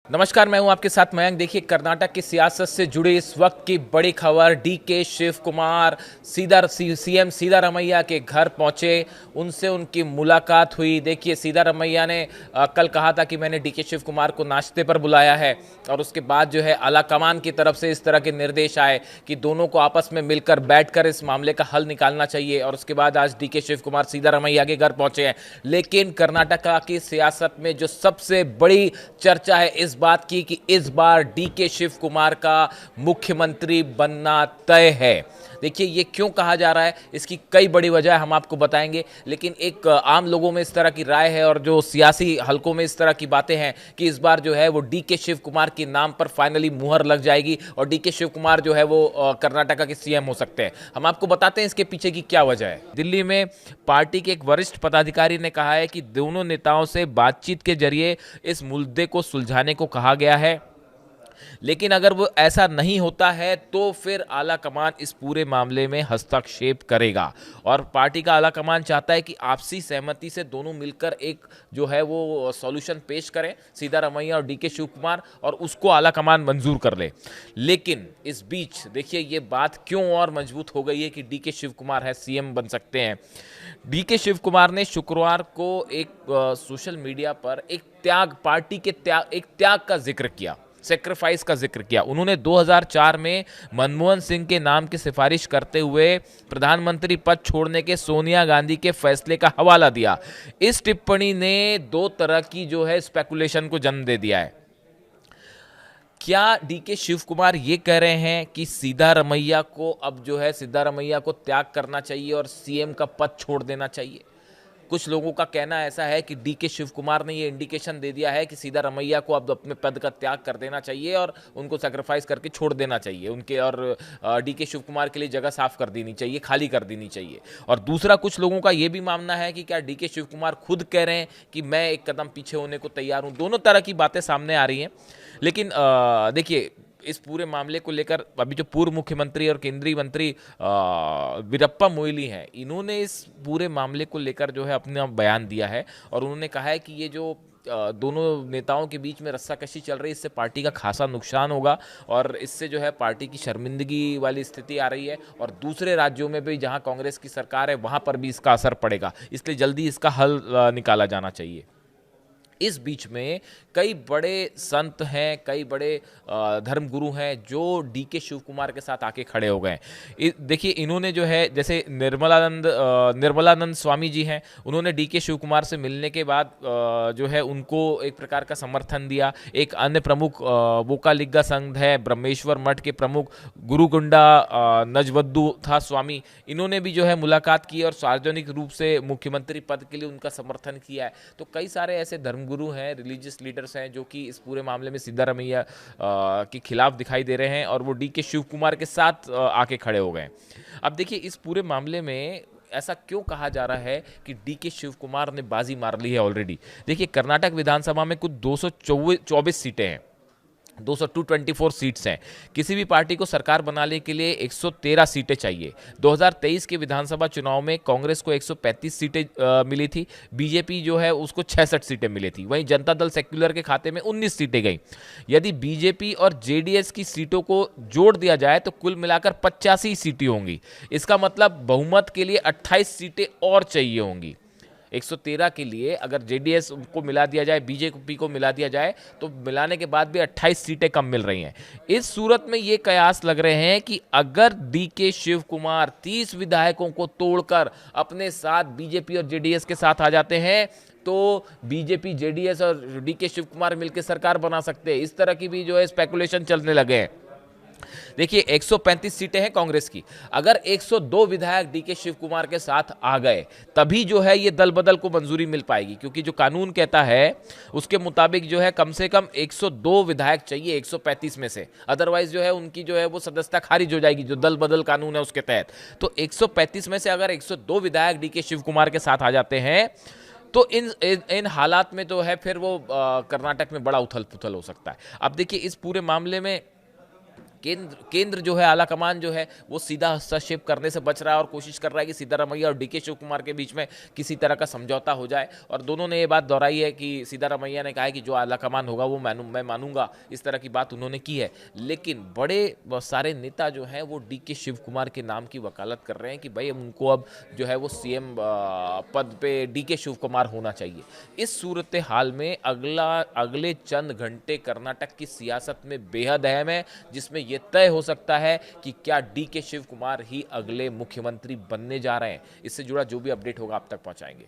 नमस्कार, मैं हूं आपके साथ मयंक। देखिए, कर्नाटक की सियासत से जुड़ी इस वक्त की बड़ी खबर। डीके शिव कुमार सीएम सिद्धारमैया के घर पहुंचे, उनसे उनकी मुलाकात हुई। देखिए, सिद्धारमैया ने कल कहा था कि मैंने डीके शिव कुमार को नाश्ते पर बुलाया है, और उसके बाद जो है आलाकमान की तरफ से इस तरह के निर्देश आए कि दोनों को आपस में मिलकर बैठकर इस मामले का हल निकालना चाहिए। और उसके बाद आज डीके शिव कुमार सिद्धारमैया के घर पहुंचे हैं। लेकिन कर्नाटक की सियासत में जो सबसे बड़ी चर्चा है इस बात की कि इस बार डीके शिव कुमार का मुख्यमंत्री बनना तय है। देखिए, ये क्यों कहा जा रहा है, इसकी कई बड़ी वजह हम आपको बताएंगे। लेकिन एक आम लोगों में इस तरह की राय है, और जो सियासी हलकों में इस तरह की बातें हैं कि इस बार जो है वो डीके शिव कुमार के नाम पर फाइनली मुहर लग जाएगी, और डीके शिव कुमार जो है वो कर्नाटक के सीएम हो सकते हैं। हम आपको बताते हैं इसके पीछे की क्या वजह है। दिल्ली में पार्टी के एक वरिष्ठ पदाधिकारी ने कहा है कि दोनों नेताओं से बातचीत के जरिए इस मुद्दे को सुलझाने को कहा गया है, लेकिन अगर वो ऐसा नहीं होता है तो फिर आला कमान इस पूरे मामले में हस्तक्षेप करेगा। और पार्टी का आला कमान चाहता है कि आपसी सहमति से दोनों मिलकर एक जो है वो सॉल्यूशन पेश करें, सिद्धारमैया और डीके शिव कुमार, और उसको आला कमान मंजूर कर ले। लेकिन इस बीच देखिए, ये बात क्यों और मजबूत हो गई है कि डीके शिव कुमार है सीएम बन सकते हैं। डीके शिव कुमार ने शुक्रवार को एक सोशल मीडिया पर पार्टी के त्याग का जिक्र किया, सेक्रीफाइस का जिक्र किया। उन्होंने 2004 में मनमोहन सिंह के नाम की सिफारिश करते हुए प्रधानमंत्री पद छोड़ने के सोनिया गांधी के फैसले का हवाला दिया। इस टिप्पणी ने दो तरह की जो है स्पेकुलेशन को जन्म दे दिया है। क्या डीके शिव कुमार ये कह रहे हैं कि सिद्धारमैया को अब जो है सिद्धारमैया को त्याग करना चाहिए और सीएम का पद छोड़ देना चाहिए? कुछ लोगों का कहना ऐसा है कि डीके शिव कुमार ने ये इंडिकेशन दे दिया है कि सिद्धारमैया को अब अपने पद का त्याग कर देना चाहिए और उनको सैक्रिफाइस करके छोड़ देना चाहिए उनके, और डीके शिव कुमार के लिए जगह साफ कर देनी चाहिए, खाली कर देनी चाहिए। और दूसरा, कुछ लोगों का ये भी मानना है कि क्या डीके शिव कुमार खुद कह रहे हैं कि मैं एक कदम पीछे होने को तैयार हूं। दोनों तरह की बातें सामने आ रही हैं। लेकिन देखिए, इस पूरे मामले को लेकर अभी जो पूर्व मुख्यमंत्री और केंद्रीय मंत्री वीरप्पा मोइली हैं, इन्होंने इस पूरे मामले को लेकर जो है अपना बयान दिया है, और उन्होंने कहा है कि ये जो दोनों नेताओं के बीच में रस्साकशी चल रही है, इससे पार्टी का खासा नुकसान होगा, और इससे जो है पार्टी की शर्मिंदगी वाली स्थिति आ रही है, और दूसरे राज्यों में भी जहां कांग्रेस की सरकार है वहां पर भी इसका असर पड़ेगा। इसलिए जल्दी इसका हल निकाला जाना चाहिए। इस बीच में कई बड़े संत हैं, कई बड़े धर्मगुरु हैं जो डीके शिव कुमार के साथ आके खड़े हो गए। देखिए, इन्होंने जो है, जैसे निर्मलानंद स्वामी जी हैं, उन्होंने डीके शिव कुमार से मिलने के बाद जो है उनको एक प्रकार का समर्थन दिया। एक अन्य प्रमुख वोकालिग्गा संघ है, ब्रह्मेश्वर मठ के प्रमुख गुरुगुंडा नजवद्दू था स्वामी, इन्होंने भी जो है मुलाकात की और सार्वजनिक रूप से मुख्यमंत्री पद के लिए उनका समर्थन किया है। तो कई सारे ऐसे धर्मगुरु हैं, रिलीजियस लीडर्स हैं जो कि इस पूरे मामले में सिद्धारमैया के खिलाफ दिखाई दे रहे हैं, और वो डीके शिव कुमार के साथ आके खड़े हो गए। अब देखिए, इस पूरे मामले में ऐसा क्यों कहा जा रहा है कि डीके शिव कुमार ने बाजी मार ली है ऑलरेडी? देखिए, कर्नाटक विधानसभा में कुछ 224 सीटें हैं, 224 सीट्स हैं। किसी भी पार्टी को सरकार बनाने के लिए 113 सीटें चाहिए। 2023 के विधानसभा चुनाव में कांग्रेस को 135 सीटें मिली थी, बीजेपी जो है उसको 66 सीटें मिली थी, वहीं जनता दल सेक्युलर के खाते में 19 सीटें गई। यदि बीजेपी और जेडीएस की सीटों को जोड़ दिया जाए तो कुल मिलाकर 85 सीटें होंगी। इसका मतलब बहुमत के लिए 28 सीटें और चाहिए होंगी। 113 के लिए अगर जेडीएस को मिला दिया जाए, बीजेपी को मिला दिया जाए, तो मिलाने के बाद भी 28 सीटें कम मिल रही हैं। इस सूरत में ये कयास लग रहे हैं कि अगर डीके शिव कुमार 30 विधायकों को तोड़कर अपने साथ बीजेपी और जेडीएस के साथ आ जाते हैं, तो बीजेपी, जेडीएस और डीके शिव कुमार मिलकर सरकार बना सकते हैं। इस तरह की भी जो है स्पेकुलेशन चलने लगे हैं। देखिए, 135 सीटें हैं कांग्रेस की, अगर 102 विधायक डीके शिव कुमार के साथ आ गए तभी जो है ये दल बदल को मंजूरी मिल पाएगी, क्योंकि जो कानून कहता है उसके मुताबिक जो है कम से कम 102 विधायक चाहिए 135 में से, अदरवाइज जो है उनकी जो है वो सदस्यता खारिज हो जाएगी, जो दल बदल कानून है उसके तहत। तो 135 में से अगर 102 विधायक डीके शिव कुमार के साथ आ जाते हैं तो इन हालात में तो है फिर वो कर्नाटक में बड़ा उथल पुथल हो सकता है। अब देखिए, इस पूरे मामले में केंद्र जो है, आला कमान जो है, वो सीधा हस्तक्षेप करने से बच रहा है और कोशिश कर रहा है कि सिद्धारमैया और डीके शिव कुमार के बीच में किसी तरह का समझौता हो जाए। और दोनों ने ये बात दोहराई है कि सिद्धारमैया ने कहा है कि जो आला कमान होगा वो मैं मानूंगा, इस तरह की बात उन्होंने की है। लेकिन बड़े बहुत सारे नेता जो हैं वो डीके शिव कुमार के नाम की वकालत कर रहे हैं कि भाई उनको अब जो है वो सीएम पद पे डीके शिव कुमार होना चाहिए। इस सूरत हाल में अगले चंद घंटे कर्नाटक की सियासत में बेहद अहम है, जिसमें यह तय हो सकता है कि क्या डीके शिव कुमार ही अगले मुख्यमंत्री बनने जा रहे हैं। इससे जुड़ा जो भी अपडेट होगा आप तक पहुंचाएंगे।